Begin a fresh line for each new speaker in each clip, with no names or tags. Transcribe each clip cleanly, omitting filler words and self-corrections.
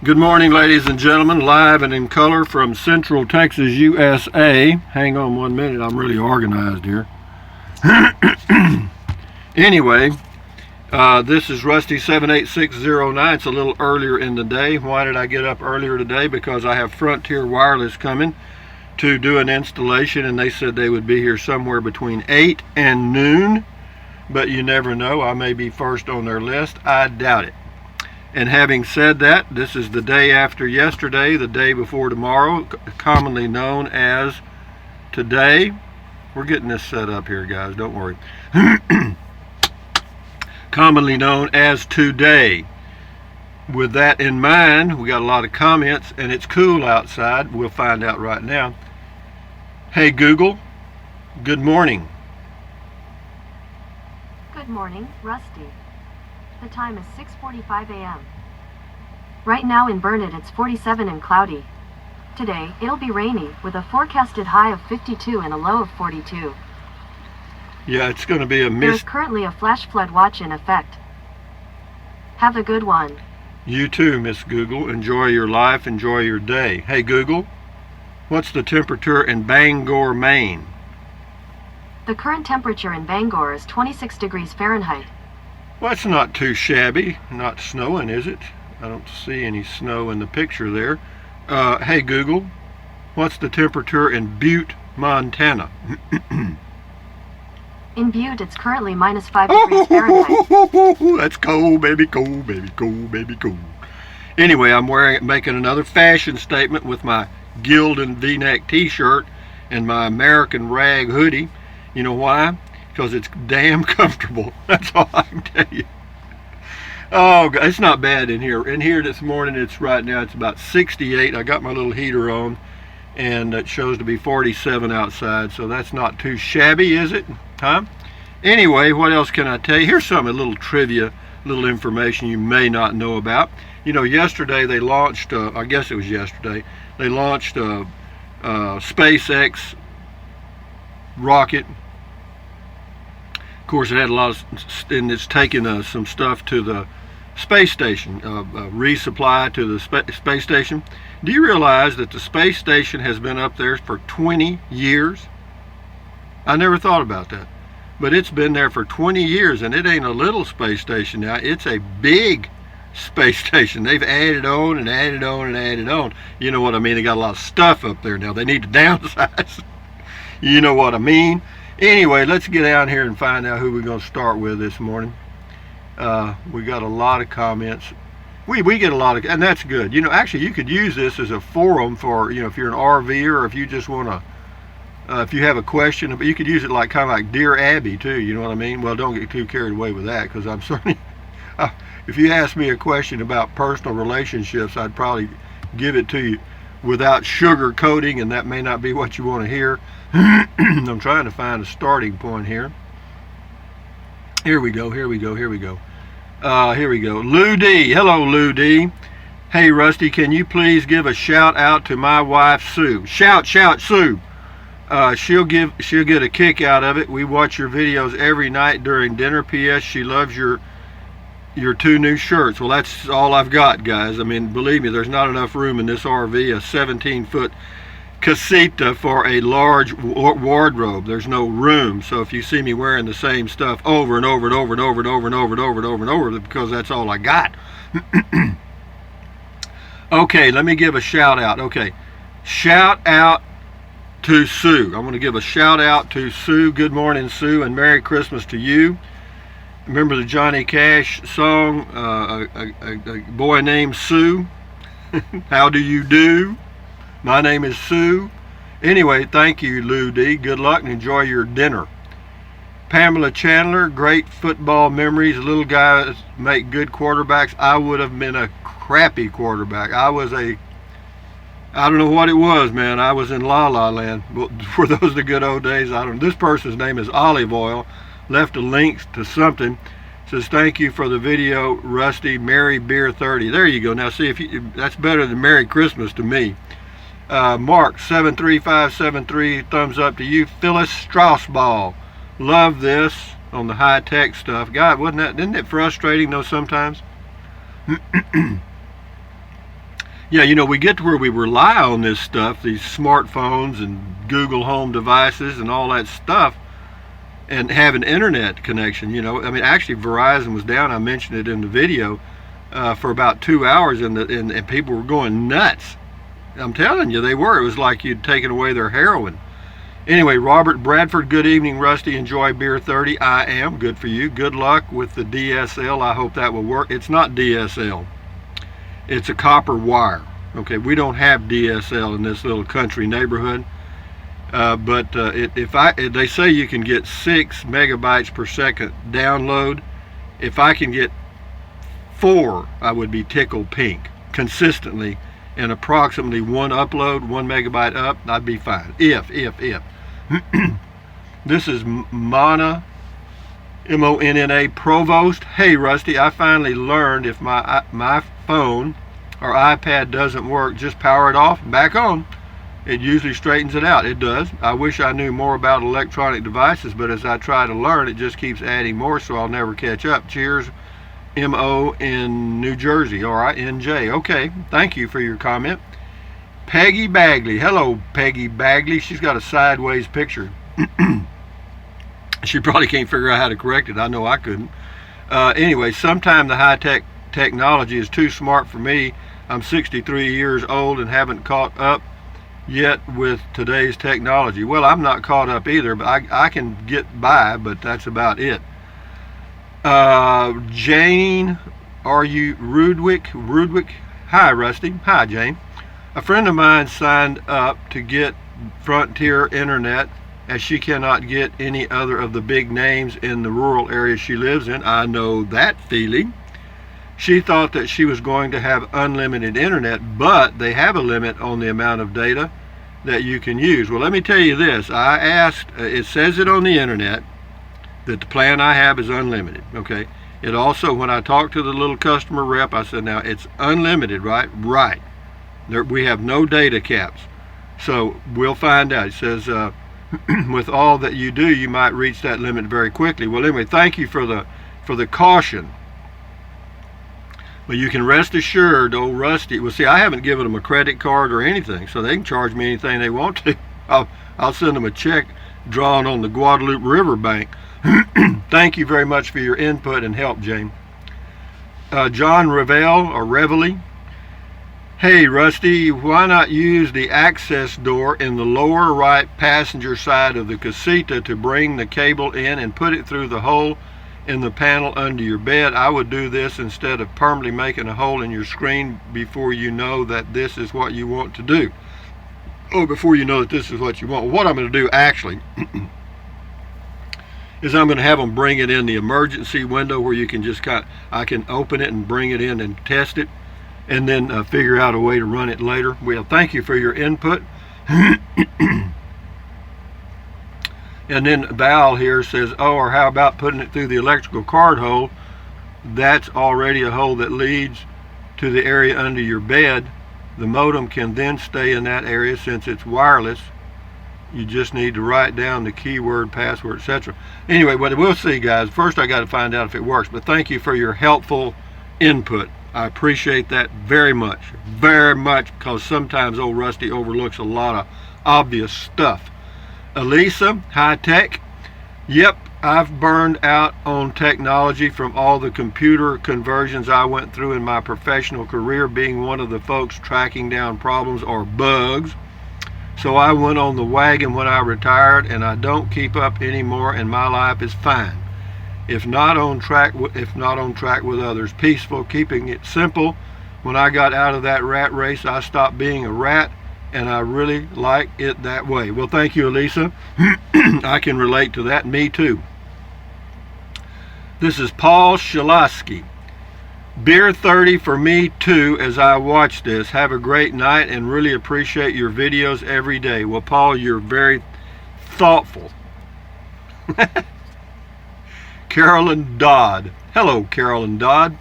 Good morning, ladies and gentlemen, live and in color from Central Texas, USA. Hang on 1 minute, I'm really organized here. Anyway, this is Rusty 78609. It's a little earlier in the day. Why did I get up earlier today? Because I have Frontier Wireless coming to do an installation, and they said they would be here somewhere between 8 and noon. But you never know, I may be first on their list. I doubt it. And having said that, this is the day after yesterday, the day before tomorrow, commonly known as today. We're getting this set up here, guys, don't worry. Commonly known as today. With that in mind, we got a lot of comments, and it's cool outside. We'll find out right now. Hey Google, good morning.
Good morning, Rusty. The time is 6:45 a.m. Right now in Burnett it's 47 and cloudy. Today, it'll be rainy, with a forecasted high of 52 and a low of 42.
Yeah, it's going to be a
There's currently a flash flood watch in effect. Have a good one.
You too, Miss Google. Enjoy your life, enjoy your day. Hey Google, what's the temperature in Bangor, Maine?
The current temperature in Bangor is 26 degrees Fahrenheit.
Well, that's not too shabby. Not snowing, is it? I don't see any snow in the picture there. Hey Google, what's the temperature in Butte, Montana?
In Butte, it's currently minus 5 degrees Fahrenheit.
That's cold, baby, cold, baby, cold, baby, cold. Anyway, I'm making another fashion statement with my Gildan V-neck t-shirt and my American rag hoodie. You know why? Because it's damn comfortable. That's all I can tell you. Oh, it's not bad in here. In here this morning, it's about 68. I got my little heater on, and it shows to be 47 outside, so that's not too shabby, is it? Huh? Anyway, what else can I tell you? Here's some little trivia, little information you may not know about. You know, yesterday they launched, I guess it was yesterday, they launched a SpaceX rocket. Of course, it had a lot of, and it's taken some stuff to the space station, resupply to the space station. Do you realize that the space station has been up there for 20 years? I never thought about that, but it's been there for 20 years, and it ain't a little space station now. It's a big space station. They've added on and added on and added on. You know what I mean? They got a lot of stuff up there now. They need to downsize. You know what I mean? Anyway, let's get down here and find out who we're going to start with this morning. We got a lot of comments. We get a lot of, and that's good. You know, actually, you could use this as a forum for, you know, if you're an RVer, or if you just want to, if you have a question, but you could use it like kind of like Dear Abby too. You know what I mean? Well, don't get too carried away with that, because I'm certainly, if you ask me a question about personal relationships, I'd probably give it to you without sugar coating, and that may not be what you want to hear. I'm trying to find a starting point here. Here we go. Here we go. Lou D. Hello, Lou D. Hey, Rusty, can you please give a shout out to my wife, Sue? Shout, Sue. She'll get a kick out of it. We watch your videos every night during dinner. P.S. She loves your 2 new shirts. Well, that's all I've got, guys. I mean, believe me, there's not enough room in this RV, a 17-foot casita for a large wardrobe. There's no room. So if you see me wearing the same stuff over and over and over and over and over and over and over and over and over, because that's all I got. Okay, let me give a shout out. Okay, shout out to Sue. I'm going to give a shout out to Sue. Good morning, Sue, and Merry Christmas to you. Remember the Johnny Cash song, a boy named Sue? How do you do? My name is Sue. Anyway, thank you, Lou D. Good luck and enjoy your dinner. Pamela Chandler, great football memories. Little guys make good quarterbacks. I would have been a crappy quarterback. I don't know what it was, man. I was in La La Land. For those the good old days, I don't know. This person's name is Olive Oil. Left a link to something. Says, thank you for the video, Rusty. Merry Beer 30. There you go. Now, see, if you, that's better than Merry Christmas to me. Mark 73573, thumbs up to you. Phyllis Straussball, love this on the high-tech stuff. God, isn't it frustrating though sometimes? Yeah, you know, we get to where we rely on this stuff, these smartphones and Google Home devices and all that stuff, and have an internet connection. You know, I mean, actually, Verizon was down. I mentioned it in the video for about 2 hours, and people were going nuts. I'm telling you, they were. It was like you'd taken away their heroin. Anyway, Robert Bradford, good evening, Rusty. Enjoy Beer 30. I am. Good for you. Good luck with the DSL. I hope that will work. It's not DSL. It's a copper wire. Okay, we don't have DSL in this little country neighborhood. They say you can get 6 megabytes per second download. If I can get 4, I would be tickled pink consistently, and approximately 1 upload, 1 megabyte up, I'd be fine. If. This is Monna, Monna Provost. Hey Rusty, I finally learned if my phone or iPad doesn't work, just power it off and back on. It usually straightens it out. It does. I wish I knew more about electronic devices, but as I try to learn, it just keeps adding more, so I'll never catch up. Cheers, M.O. in New Jersey. All right, N.J. Okay, thank you for your comment. Peggy Bagley. Hello, Peggy Bagley. She's got a sideways picture. She probably can't figure out how to correct it. I know I couldn't. Anyway, sometime the high-tech technology is too smart for me. I'm 63 years old and haven't caught up yet with today's technology. Well, I'm not caught up either, but I can get by, but that's about it. Jane, are you Rudwick? Hi, Rusty. Hi, Jane. A friend of mine signed up to get Frontier Internet as she cannot get any other of the big names in the rural area she lives in. I know that feeling. She thought that she was going to have unlimited internet, but they have a limit on the amount of data that you can use. Well, let me tell you this. I asked, it says it on the internet that the plan I have is unlimited, okay? It also, when I talked to the little customer rep, I said, now it's unlimited, right? Right. We have no data caps. So we'll find out. It says, with all that you do, you might reach that limit very quickly. Well, anyway, thank you for the caution. But you can rest assured, old Rusty. Well, see, I haven't given them a credit card or anything, so they can charge me anything they want to. I'll send them a check drawn on the Guadalupe River bank. Thank you very much for your input and help, Jane. John Reveille. Hey, Rusty, why not use the access door in the lower right passenger side of the casita to bring the cable in and put it through the hole in the panel under your bed? I would do this instead of permanently making a hole in your screen before you know that this is what you want to do. Oh, before you know that this is what you want. What I'm going to do actually is I'm going to have them bring it in the emergency window where you can just I can open it and bring it in and test it, and then figure out a way to run it later. Well, thank you for your input. And then Val here says, oh, or how about putting it through the electrical cord hole? That's already a hole that leads to the area under your bed. The modem can then stay in that area since it's wireless. You just need to write down the keyword, password, etc. Anyway, but we'll see, guys. First, I got to find out if it works. But thank you for your helpful input. I appreciate that very much, because sometimes old Rusty overlooks a lot of obvious stuff. Elisa, high tech. Yep, I've burned out on technology from all the computer conversions I went through in my professional career, being one of the folks tracking down problems or bugs. So I went on the wagon when I retired, and I don't keep up anymore, and my life is fine. If not on track with others. Peaceful, keeping it simple. When I got out of that rat race, I stopped being a rat, and I really like it that way. Well, thank you, Elisa. I can relate to that. Me too. This is Paul Shalasky. Beer 30 for me too as I watch this. Have a great night and really appreciate your videos every day. Well, Paul, you're very thoughtful. Carolyn Dodd. Hello, Carolyn Dodd.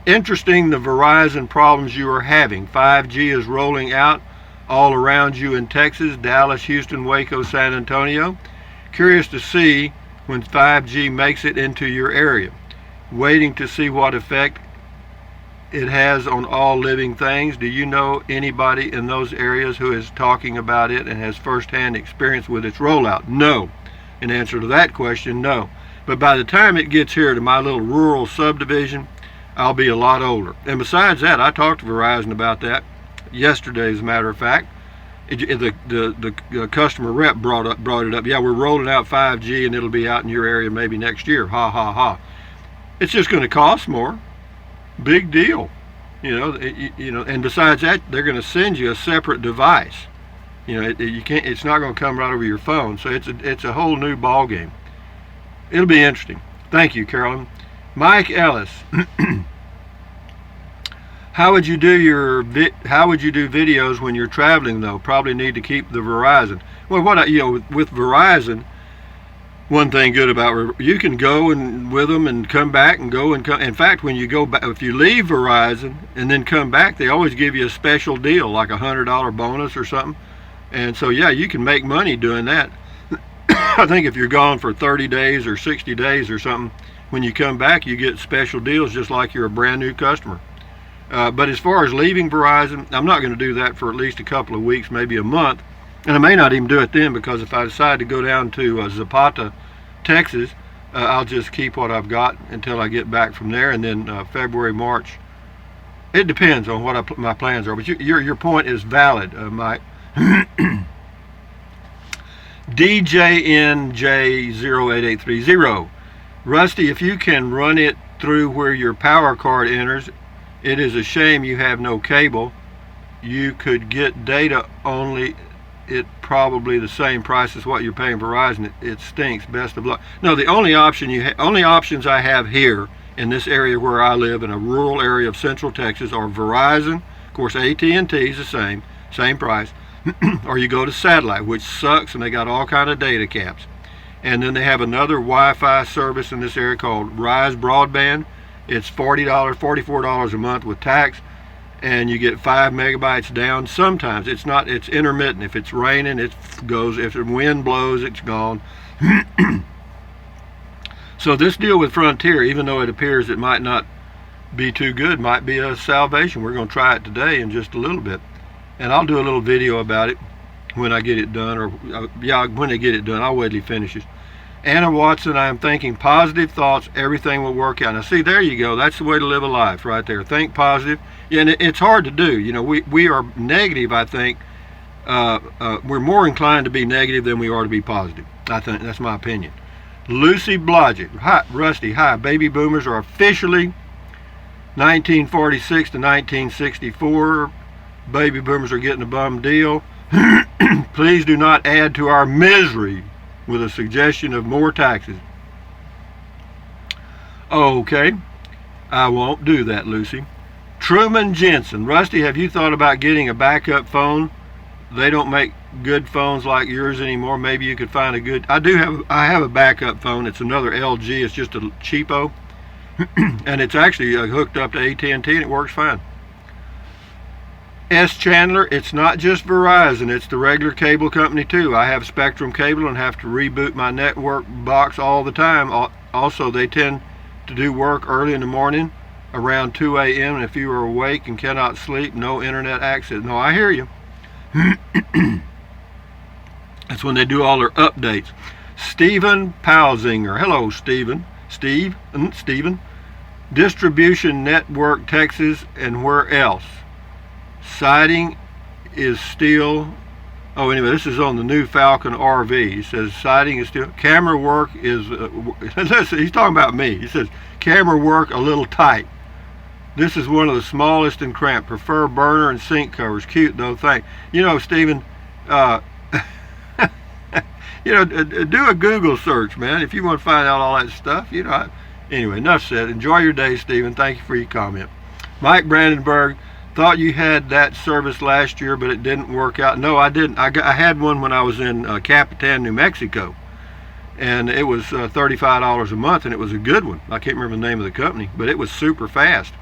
Interesting the Verizon problems you are having. 5G is rolling out all around you in Texas, Dallas, Houston, Waco, San Antonio. Curious to see when 5G makes it into your area. Waiting to see what effect it has on all living things. Do you know anybody in those areas who is talking about it and has firsthand experience with its rollout? No. In answer to that question, no. But by the time it gets here to my little rural subdivision, I'll be a lot older. And besides that, I talked to Verizon about that yesterday, as a matter of fact. The customer rep brought it up. Yeah, we're rolling out 5G and it'll be out in your area maybe next year. Ha ha ha. It's just going to cost more. Big deal. And besides that, they're going to send you a separate device. You can't. It's not going to come right over your phone. So it's a whole new ball game. It'll be interesting. Thank you, Carolyn. Mike Ellis. How would you do videos when you're traveling though? Probably need to keep the Verizon. Well, with Verizon, one thing good about you can go and with them and come back and go and come. In fact, when you go back, if you leave Verizon and then come back, they always give you a special deal, like $100 bonus or something. And so yeah, you can make money doing that. I think if you're gone for 30 days or 60 days or something, when you come back, you get special deals just like you're a brand new customer. But as far as leaving Verizon, I'm not going to do that for at least a couple of weeks, maybe a month. And I may not even do it then, because if I decide to go down to Zapata, Texas, I'll just keep what I've got until I get back from there. And then February, March, it depends on what my plans are. But your point is valid, Mike. DJNJ08830. Rusty, if you can run it through where your power card enters, it is a shame you have no cable. You could get data only. It probably the same price as what you're paying Verizon. It stinks. Best of luck. No, the only options I have here in this area where I live, in a rural area of Central Texas, are Verizon. Of course, AT&T is the same price. Or you go to satellite, which sucks, and they got all kind of data caps. And then they have another Wi-Fi service in this area called Rise Broadband. It's $44 a month with tax, and you get 5 megabytes down. Sometimes it's intermittent. If it's raining, it goes. If the wind blows, it's gone. So this deal with Frontier, even though it appears it might not be too good, might be a salvation. We're going to try it today in just a little bit, and I'll do a little video about it when I get it done, or when they get it done. I'll wait till he finishes. Anna Watson, I am thinking positive thoughts, everything will work out. Now see, there you go. That's the way to live a life right there. Think positive. Yeah, and it's hard to do. We are negative, I think. We're more inclined to be negative than we are to be positive. I think that's my opinion. Lucy Blodgett. Hi, Rusty. Hi. Baby boomers are officially 1946 to 1964. Baby boomers are getting a bum deal. Please do not add to our misery with a suggestion of more taxes. Okay, I won't do that, Lucy. Truman Jensen. Rusty, have you thought about getting a backup phone? They don't make good phones like yours anymore. Maybe you could find a good... I have a backup phone. It's another LG. It's just a cheapo. And it's actually hooked up to AT&T, and it works fine. S. Chandler, it's not just Verizon, it's the regular cable company too. I have Spectrum cable and have to reboot my network box all the time. Also, they tend to do work early in the morning around 2 a.m. and if you are awake and cannot sleep, no internet access. No, I hear you. That's when they do all their updates. Stephen Palzinger. Hello, Stephen. Stephen. Distribution Network, Texas, and where else? Siding is still... Oh, anyway, this is on the new Falcon RV. He says siding is still... Camera work is... he's talking about me. He says, camera work a little tight. This is one of the smallest and cramped. Prefer burner and sink covers. Cute, though, thanks. Stephen, do a Google search, man, if you want to find out all that stuff. Anyway, enough said. Enjoy your day, Stephen. Thank you for your comment. Mike Brandenburg. Thought you had that service last year, but it didn't work out. No, I didn't. I had one when I was in Capitan, New Mexico, and it was $35 a month, and it was a good one. I can't remember the name of the company, but it was super fast.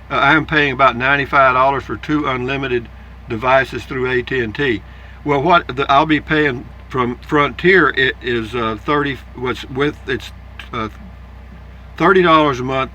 I am paying about $95 for 2 unlimited devices through AT&T. Well, I'll be paying from Frontier, it is $30 a month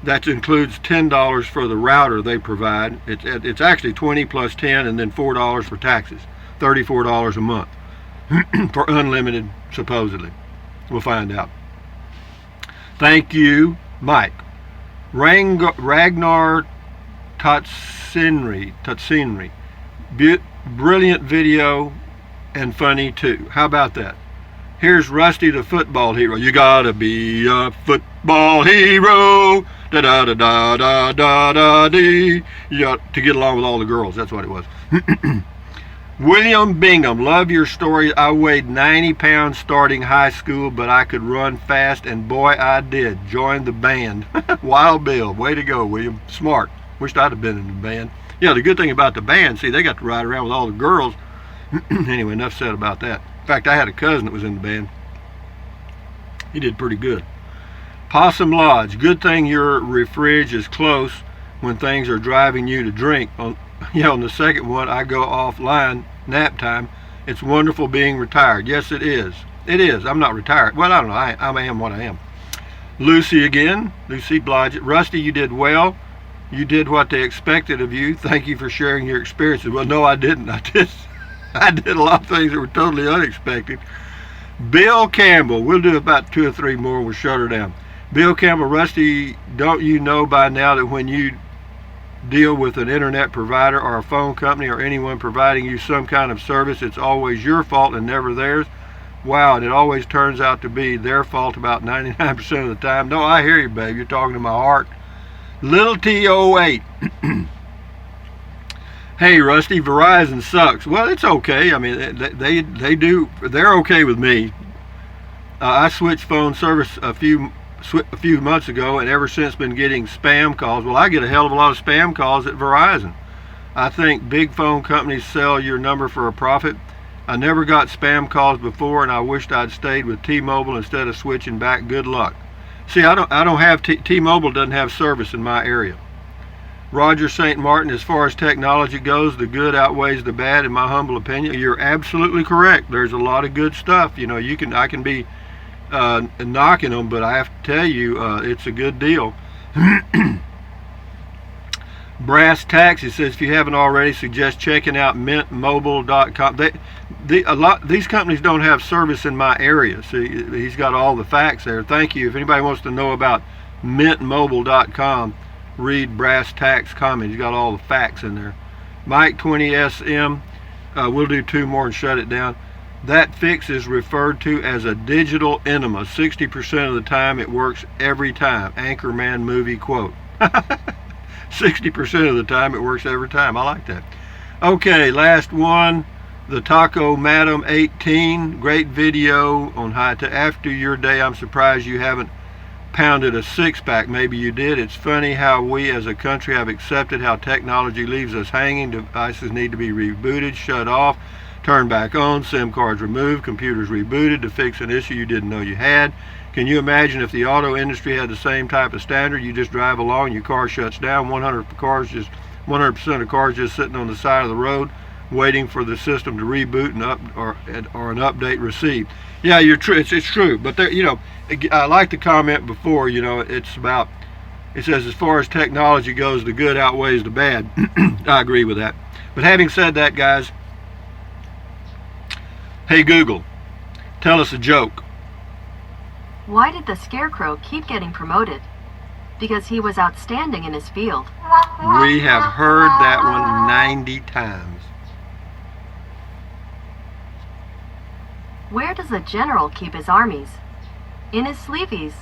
That includes $10 for the router they provide. It's actually 20 plus 10 and then $4 for taxes. $34 a month for unlimited, supposedly. We'll find out. Thank you, Mike. Ragnar Tatsinri. Brilliant video and funny too. How about that? Here's Rusty the football hero. You gotta be a football hero. Da da da da da da da dee. To get along with all the girls. That's what it was. William Bingham, love your story. I weighed 90 pounds starting high school, but I could run fast, and boy, I did. Joined the band. Wild Bill. Way to go, William. Smart. Wished I'd have been in the band. Yeah, the good thing about the band, see, they got to ride around with all the girls. Anyway, enough said about that. In fact, I had a cousin that was in the band. He did pretty good. Possum Lodge. Good thing your refrige is close when things are driving you to drink. On the second one, I go offline, nap time. It's wonderful being retired. Yes, it is. It is. I'm not retired. Well, I don't know. I am what I am. Lucy again. Lucy Blodgett. Rusty, you did well. You did what they expected of you. Thank you for sharing your experiences. Well, no, I didn't. I did a lot of things that were totally unexpected. Bill Campbell. We'll do about 2 or 3 more. We'll shut her down. Bill Campbell. Rusty, don't you know by now that when you deal with an internet provider or a phone company or anyone providing you some kind of service, it's always your fault and never theirs? Wow, and it always turns out to be their fault about 99% of the time. No, I hear you, babe. You're talking to my heart. Little T08. Hey, Rusty, Verizon sucks. Well, it's okay. I mean, they're okay with me. I switched phone service a few months ago, and ever since been getting spam calls. Well, I get a hell of a lot of spam calls at Verizon. I think big phone companies sell your number for a profit. I never got spam calls before, and I wished I'd stayed with T-Mobile instead of switching back. Good luck. See, I don't have T-Mobile doesn't have service in my area. Roger St. Martin, as far as technology goes, the good outweighs the bad, in my humble opinion. You're absolutely correct. There's a lot of good stuff. You know, I can be knocking them, but I have to tell you, it's a good deal. Brass Taxi says, if you haven't already, suggest checking out mintmobile.com. These companies don't have service in my area. See, he's got all the facts there. Thank you. If anybody wants to know about mintmobile.com, read Brass Tax comment. He's got all the facts in there. Mike 20SM, we'll do 2 more and shut it down. That fix is referred to as a digital enema. 60% of the time it works every time. Anchorman movie quote. 60% of the time it works every time. I like that. Okay, last one. The Taco Madam 18. Great video on how to after your day. I'm surprised you haven't pounded a 6-pack. Maybe you did. It's funny how we as a country have accepted how technology leaves us hanging. Devices need to be rebooted, shut off, turned back on, SIM cards removed, computers rebooted to fix an issue you didn't know you had. Can you imagine if the auto industry had the same type of standard? You just drive along, your car shuts down, 100% of cars just sitting on the side of the road waiting for the system to reboot and or an update received. Yeah, you're true. It's true. But there, I like the comment before. It's about. It says as far as technology goes, the good outweighs the bad. I agree with that. But having said that, guys, hey Google, tell us a joke.
Why did the Scarecrow keep getting promoted? Because he was outstanding in his field.
We have heard that one 90 times.
Where does a general keep his armies? In his sleeveys.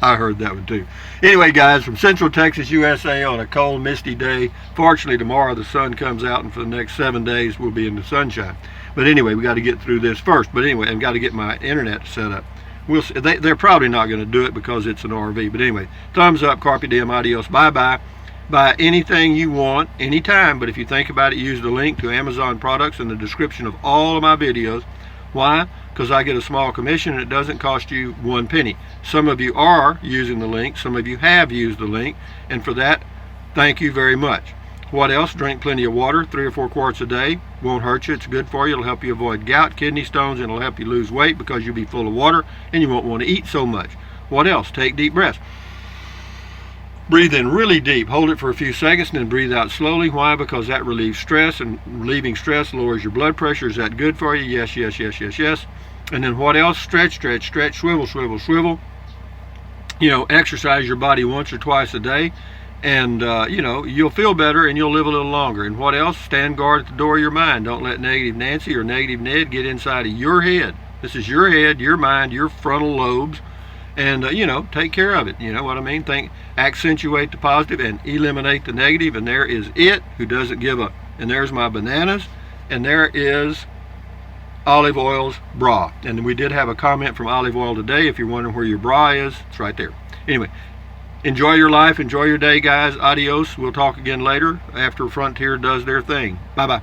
I heard that one too. Anyway, guys, from Central Texas, USA, on a cold, misty day. Fortunately, tomorrow the sun comes out, and for the next 7 days we'll be in the sunshine. But anyway, we got to get through this first. But anyway, I've got to get my internet set up. We'll see. They're probably not going to do it because it's an RV. But anyway, thumbs up, carpe diem, adios, bye-bye. Buy anything you want, anytime. But if you think about it, use the link to Amazon products in the description of all of my videos. Why? Because I get a small commission and it doesn't cost you 1 penny. Some of you are using the link. Some of you have used the link. And for that, thank you very much. What else? Drink plenty of water, 3 or 4 quarts a day. Won't hurt you. It's good for you. It'll help you avoid gout, kidney stones, and it'll help you lose weight because you'll be full of water and you won't want to eat so much. What else? Take deep breaths. Breathe in really deep. Hold it for a few seconds and then breathe out slowly. Why? Because that relieves stress, and relieving stress lowers your blood pressure. Is that good for you? Yes, yes, yes, yes, yes. And then what else? Stretch, stretch, stretch, swivel, swivel, swivel. You know, exercise your body once or twice a day, and you know, you'll feel better and you'll live a little longer. And what else? Stand guard at the door of your mind. Don't let negative Nancy or negative Ned get inside of your head. This is your head, your mind, your frontal lobes, and you know, take care of it. You know what I mean? Accentuate the positive and eliminate the negative, and there is it who doesn't give up. And there's my bananas, and there is Olive Oil's bra. And we did have a comment from Olive Oil today. If you're wondering where your bra is, it's right there. Anyway, enjoy your life, enjoy your day, guys. Adios. We'll talk again later after Frontier does their thing. Bye-bye.